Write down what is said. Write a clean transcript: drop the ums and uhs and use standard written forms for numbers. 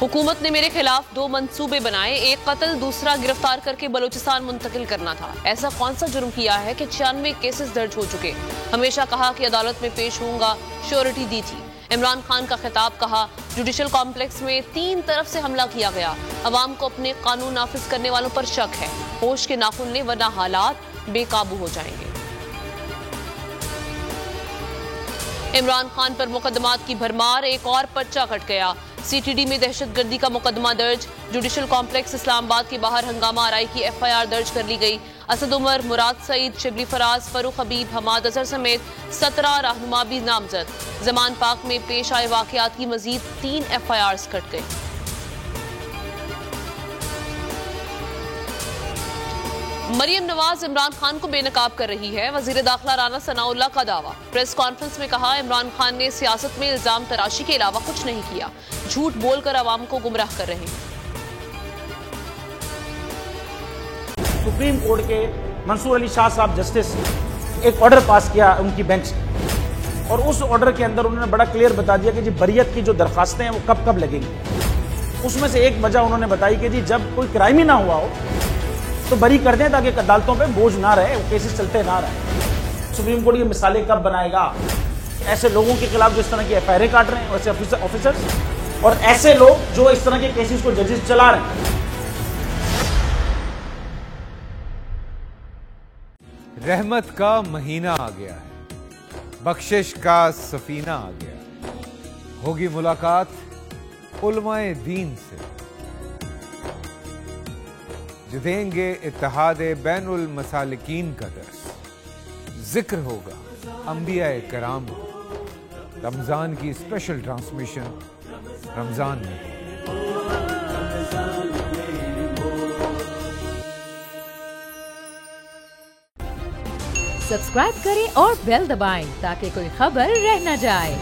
हुकूमत ने मेरे खिलाफ 2 मंसूबे बनाए, एक कत्ल दूसरा गिरफ्तार करके बलूचिस्तान मुंतकिल करना था। ऐसा कौन सा जुर्म किया है कि 96 केसेस दर्ज हो चुके। हमेशा कहा कि अदालत में पेश होऊंगा, श्योरिटी दी थी। इमरान खान का खिताब, कहा जुडिशल कॉम्प्लेक्स में 3 तरफ से हमला किया गया। अवाम को अपने कानून नाफिज करने वालों पर शक है। होश के नाखून ले वरना हालात बेकाबू हो जाएंगे। इमरान खान पर मुकदमात की भरमार, एक और पर्चा कट गया। सीटीडी में दहशतगर्दी का मुकदमा दर्ज। जुडिशल कॉम्प्लेक्स इस्लामाबाद के बाहर हंगामा आराई की FIR दर्ज कर ली गई। असद उमर, मुराद सईद, शिबली फराज, फरूख हबीब, हमाद अजहर समेत 17 रहनुमा भी नामजद। जमान पाक में पेश आए वाकयात की मजीद 3 FIRs कट गए। मरियम नवाज इमरान खान को बेनकाब कर रही है। वजीर दाखिला राना सनाउल्लाह का दावा। प्रेस कॉन्फ्रेंस में कहा, इमरान खान ने सियासत में इल्जाम तराशी के अलावा कुछ नहीं किया, झूठ बोलकर अवाम को गुमराह कर रहे हैं। सुप्रीम कोर्ट के मंसूर अली शाह साहब जस्टिस एक ऑर्डर पास किया उनकी बेंच ने, और उस ऑर्डर के अंदर उन्होंने बड़ा क्लियर बता दिया कि जी बरियत की जो दरखास्तें हैं वो कब कब लगेंगी। उसमें से एक वजह उन्होंने बताई कि जी जब कोई क्राइम ही ना हुआ हो तो बरी कर दें, ताकि अदालतों पे बोझ ना रहे, वो केसेस चलते ना रहे। सुप्रीम कोर्ट ये मिसालें कब बनाएगा? ऐसे लोगों के खिलाफ जो इस तरह की FIR काट रहे हैं, वैसे ऑफिसर्स, और ऐसे लोग जो इस तरह के केसेस को जजेस चला रहे हैं। रहमत का महीना आ गया है, बख्शिश का सफीना आ गया। होगी मुलाकात उलमाए दीन से, जो देंगे इत्तेहादे बैनुल मसालिकीन का दर्स। जिक्र होगा अंबियाए कराम, रमजान की स्पेशल ट्रांसमिशन रमजान में। सब्सक्राइब करें और बेल दबाएं ताकि कोई खबर रह न जाए।